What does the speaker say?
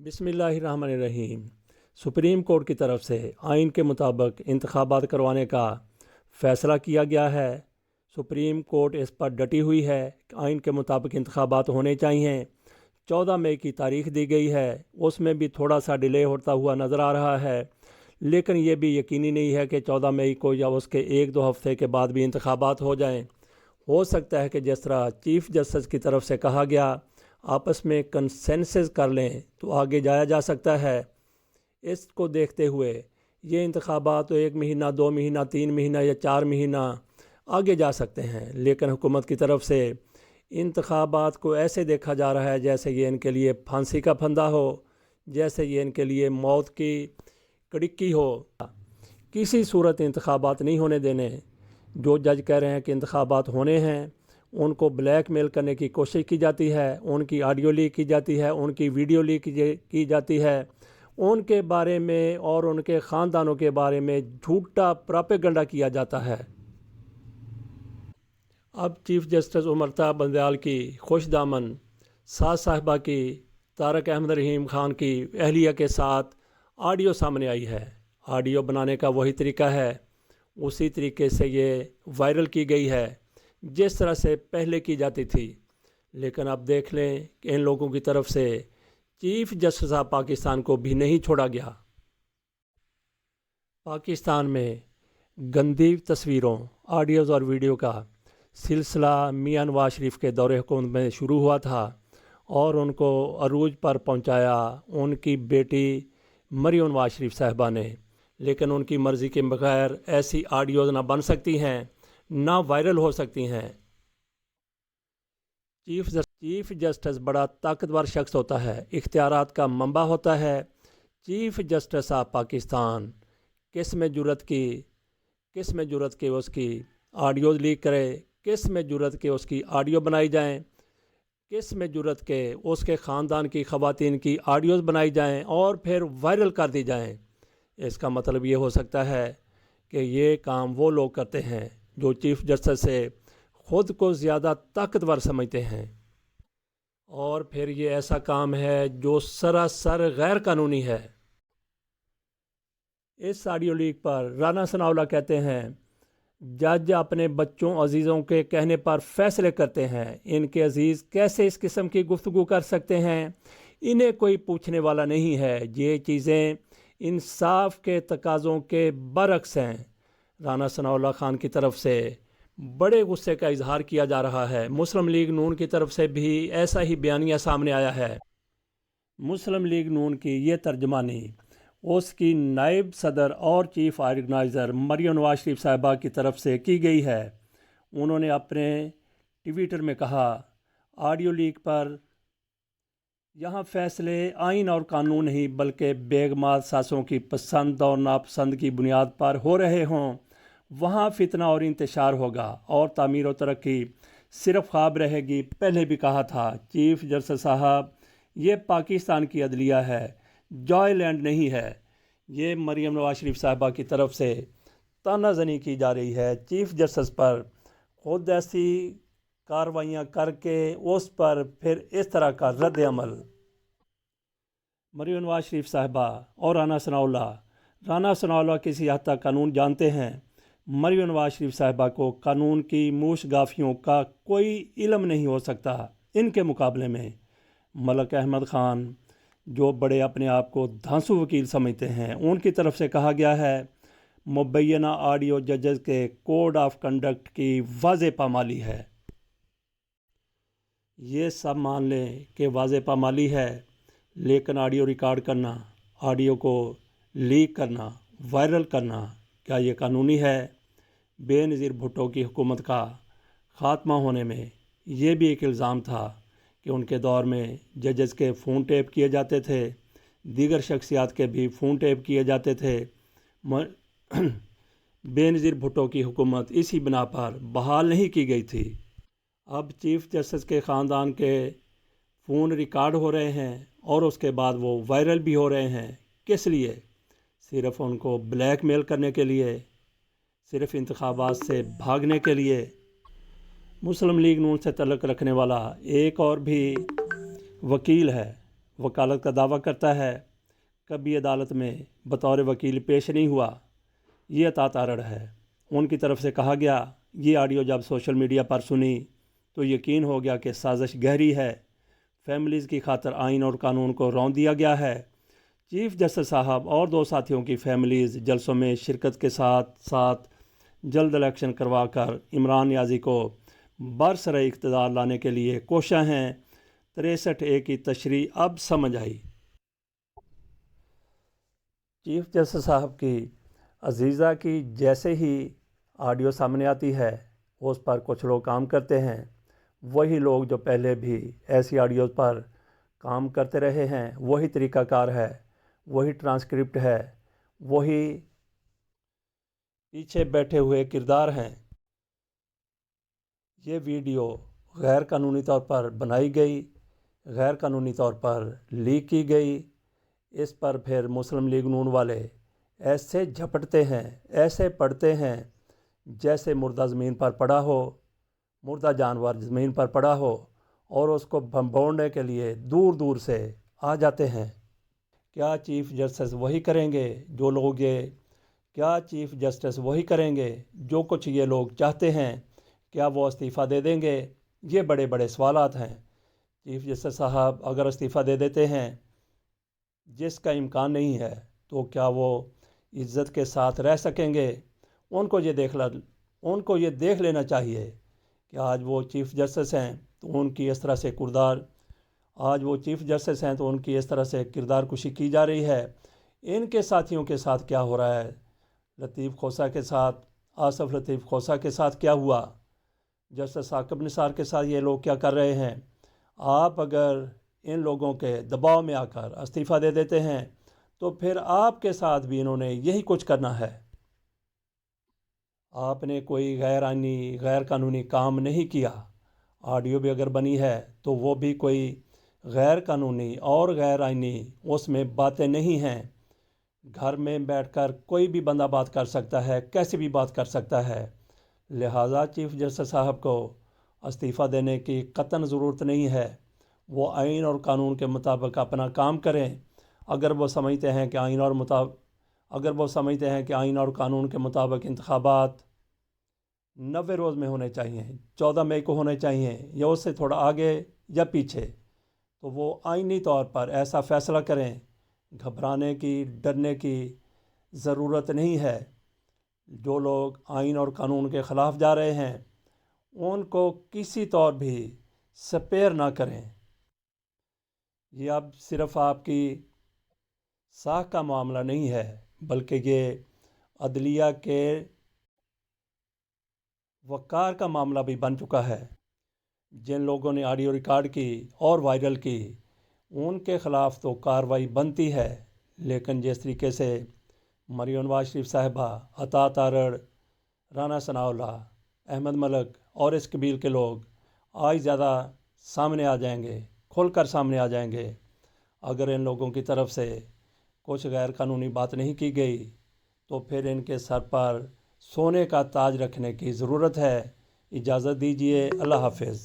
बिस्मिल्लाहिर्रहमानिर्रहीम। Supreme court की तरफ से आइन के मुताबिक इंतखाबात करवाने का फ़ैसला किया गया है। सुप्रीम कोर्ट इस पर डटी हुई है कि आइन के मुताबिक इंतखाबात होने चाहिए। 14 मई की तारीख दी गई है, उसमें भी थोड़ा सा डिले होता हुआ नज़र आ रहा है, लेकिन ये भी यकीनी नहीं है कि 14 मई को या उसके 1-2 हफ्ते के बाद भी इंतखाबात हो जाएं। हो सकता है कि जिस तरह चीफ़ जस्टिस की तरफ से कहा गया, आपस में कंसेंसस कर लें तो आगे जाया जा सकता है। इसको देखते हुए ये इंतखाबात तो 1 महीना, 2 महीना, 3 महीना या 4 महीना आगे जा सकते हैं, लेकिन हुकूमत की तरफ से इंतखाबात को ऐसे देखा जा रहा है जैसे ये इनके लिए फांसी का फंदा हो, जैसे ये इनके लिए मौत की कड़िक्की हो। किसी सूरत इंतखाबात नहीं होने देने। जो जज कह रहे हैं कि इंतखाबात होने हैं, उनको ब्लैकमेल करने की कोशिश की जाती है, उनकी ऑडियो लीक की जाती है, उनकी वीडियो लीक की जाती है, उनके बारे में और उनके ख़ानदानों के बारे में झूठा प्रोपेगेंडा किया जाता है। अब चीफ़ जस्टिस उमरता बंदयाल की खुशदामन सास साहिबा की तारक अहमद रहीम ख़ान की अहलिया के साथ ऑडियो सामने आई है। ऑडियो बनाने का वही तरीका है, उसी तरीके से ये वायरल की गई है जिस तरह से पहले की जाती थी। लेकिन अब देख लें कि इन लोगों की तरफ से चीफ़ जस्टिस ऑफ पाकिस्तान को भी नहीं छोड़ा गया। पाकिस्तान में गंदी तस्वीरों, ऑडियोज़ और वीडियो का सिलसिला मियां नवाज शरीफ के दौरे हुकूमत में शुरू हुआ था और उनको अरूज पर पहुंचाया उनकी बेटी मरियम नवाज शरीफ साहिबा ने। लेकिन उनकी मर्ज़ी के बगैर ऐसी ऑडियोज़ ना बन सकती हैं, ना वायरल हो सकती हैं। चीफ़ जस्टिस बड़ा ताकतवर शख्स होता है, इख्तियारात का मंबा होता है। चीफ़ जस्टिस ऑफ पाकिस्तान किस में जुर्रत के उसकी ऑडियो लीक करे, किस में जुर्रत के उसकी ऑडियो बनाई जाएं, किस में जुर्रत के उसके ख़ानदान की ख़वातीन की ऑडियोज़ बनाई जाएं और फिर वायरल कर दी जाएं। इसका मतलब ये हो सकता है कि ये काम वो लोग करते हैं जो चीफ़ जस्टिस से ख़ुद को ज़्यादा ताकतवर समझते हैं, और फिर ये ऐसा काम है जो सरासर गैर कानूनी है। इस ऑडियो लीक पर राना सनाउल्लाह कहते हैं, जज अपने बच्चों अजीज़ों के कहने पर फ़ैसले करते हैं। इनके अजीज़ कैसे इस किस्म की गुफ्तगू कर सकते हैं, इन्हें कोई पूछने वाला नहीं है। ये चीज़ें इंसाफ के तकाज़ों के बरक्स हैं। राना सनाउल्लाह खान की तरफ से बड़े गुस्से का इजहार किया जा रहा है। मुस्लिम लीग नून की तरफ से भी ऐसा ही बयानिया सामने आया है। मुस्लिम लीग नून की ये तर्जमानी उसकी नायब सदर और चीफ़ ऑर्गेनाइज़र मरियम नवाज शरीफ साहिबा की तरफ से की गई है। उन्होंने अपने ट्विटर में कहा, ऑडियो लीक पर यहाँ फ़ैसले आइन और कानून नहीं बल्कि बेगमात सासों की पसंद और नापसंद की बुनियाद पर हो रहे हों, वहाँ फितना और इंतशार होगा और तामीर और तरक्की सिर्फ ख्वाब रहेगी। पहले भी कहा था चीफ़ जस्टिस साहब, ये पाकिस्तान की अदलिया है, जॉयलैंड नहीं है। ये मरियम नवाज शरीफ साहिबा की तरफ से तानाजनी की जा रही है चीफ़ जस्टिस पर। खुद ऐसी कार्रवाइयाँ करके उस पर फिर इस तरह का रद्द अमल। मरियम नवाज शरीफ साहिबा और राना सनाउल्लाह किसी हद तक कानून जानते हैं। मरियम नवाज शरीफ साहिबा को कानून की मूशगाफियों का कोई इल्म नहीं हो सकता। इनके मुकाबले में मलिक अहमद ख़ान, जो बड़े अपने आप को धांसू वकील समझते हैं, उनकी तरफ से कहा गया है मुबैना ऑडियो जजेस के कोड ऑफ कंडक्ट की वाज़े पामाली है। ये सब मान लें कि वाज़े पामाली है, लेकिन ऑडियो रिकॉर्ड करना, ऑडियो को लीक करना, वायरल करना, क्या ये कानूनी है? बेनज़ीर भुट्टो की हुकूमत का ख़ात्मा होने में ये भी एक इल्ज़ाम था कि उनके दौर में जजेस के फ़ोन टेप किए जाते थे, दीगर शख्सियात के भी फ़ोन टेप किए जाते थे। बेनज़ीर भुट्टो की हुकूमत इसी बिना पर बहाल नहीं की गई थी। अब चीफ़ जस्टिस के ख़ानदान के फ़ोन रिकॉर्ड हो रहे हैं और उसके बाद वो वायरल भी हो रहे हैं। किस लिए? सिर्फ़ उनको ब्लैकमेल करने के लिए, सिर्फ़ इंतखाबात से भागने के लिए। मुस्लिम लीग नून से तल्लुक़ रखने वाला एक और भी वकील है, वकालत का दावा करता है, कभी अदालत में बतौर वकील पेश नहीं हुआ। ये अता तारड़ है। उनकी तरफ से कहा गया, ये ऑडियो जब सोशल मीडिया पर सुनी तो यकीन हो गया कि साजिश गहरी है। फैमिलीज़ की खातर आइन और कानून को रौंद दिया गया है। चीफ जस्टिस साहब और 2 साथियों की फैमिलीज़ जलसों में शिरकत के साथ साथ जल्द इलेक्शन करवा कर इमरान नियाज़ी को बरसरे इक़्तिदार लाने के लिए कोशां हैं। 63A की तशरीह अब समझ आई। चीफ जस्टिस साहब की अजीज़ा की जैसे ही ऑडियो सामने आती है, उस पर कुछ लोग काम करते हैं। वही लोग जो पहले भी ऐसी ऑडियो पर काम करते रहे हैं, वही तरीक़ाकार है, वही ट्रांसक्रिप्ट है, वही पीछे बैठे हुए किरदार हैं। ये वीडियो गैर कानूनी तौर पर बनाई गई, गैर कानूनी तौर पर लीक की गई। इस पर फिर मुस्लिम लीग नून वाले ऐसे झपटते हैं, ऐसे पढ़ते हैं जैसे मुर्दा ज़मीन पर पड़ा हो, मुर्दा जानवर ज़मीन पर पड़ा हो, और उसको भंबोड़ने के लिए दूर दूर से आ जाते हैं। क्या चीफ जस्टिस वही करेंगे जो लोग क्या चीफ जस्टिस वही करेंगे जो कुछ ये लोग चाहते हैं? क्या वो इस्तीफ़ा दे देंगे? ये बड़े बड़े सवालात हैं। चीफ जस्टिस साहब अगर इस्तीफ़ा दे देते हैं, जिसका इम्कान नहीं है, तो क्या वो इज़्ज़त के साथ रह सकेंगे? उनको ये देख लेना चाहिए कि आज वो चीफ जस्टिस हैं तो उनकी इस तरह से किरदार कुशी की जा रही है। इनके साथियों के साथ क्या हो रहा है? लतीफ़ खोसा के साथ, आसफ़ लतीफ़ खोसा के साथ क्या हुआ? जस्टिस साकिब निसार के साथ ये लोग क्या कर रहे हैं? आप अगर इन लोगों के दबाव में आकर इस्तीफ़ा दे देते हैं तो फिर आपके साथ भी इन्होंने यही कुछ करना है। आपने कोई गैर आइनी, गैर कानूनी काम नहीं किया। ऑडियो भी अगर बनी है तो वो भी कोई गैर कानूनी और गैर आइनी उसमें बातें नहीं हैं। घर में बैठकर कोई भी बंदा बात कर सकता है, कैसे भी बात कर सकता है। लिहाजा चीफ जस्टिस साहब को इस्तीफ़ा देने की कतई ज़रूरत नहीं है। वो आइन और कानून के मुताबिक अपना काम करें। अगर वो समझते हैं कि आइन और कानून के मुताबिक इंतखाबात 90 रोज़ में होने चाहिए, 14 मई को होने चाहिए, या उससे थोड़ा आगे या पीछे, तो वो आइनी तौर पर ऐसा फ़ैसला करें। घबराने की, डरने की ज़रूरत नहीं है। जो लोग आइन और कानून के ख़िलाफ़ जा रहे हैं उनको किसी तौर भी स्पेयर ना करें। ये अब सिर्फ़ आपकी साख का मामला नहीं है, बल्कि ये अदलिया के वक़ार का मामला भी बन चुका है। जिन लोगों ने ऑडियो रिकॉर्ड की और वायरल की, उनके ख़िलाफ़ तो कार्रवाई बनती है, लेकिन जिस तरीके से मरियम नवाज शरीफ साहिबा, अता तारड़, राना सनाउल्लाह, अहमद मलिक और इस कबील के लोग आज ज़्यादा सामने आ जाएंगे, खुलकर सामने आ जाएंगे। अगर इन लोगों की तरफ से कुछ गैर कानूनी बात नहीं की गई तो फिर इनके सर पर सोने का ताज रखने की ज़रूरत है। इजाज़त दीजिए। अल्लाह हाफ़िज़।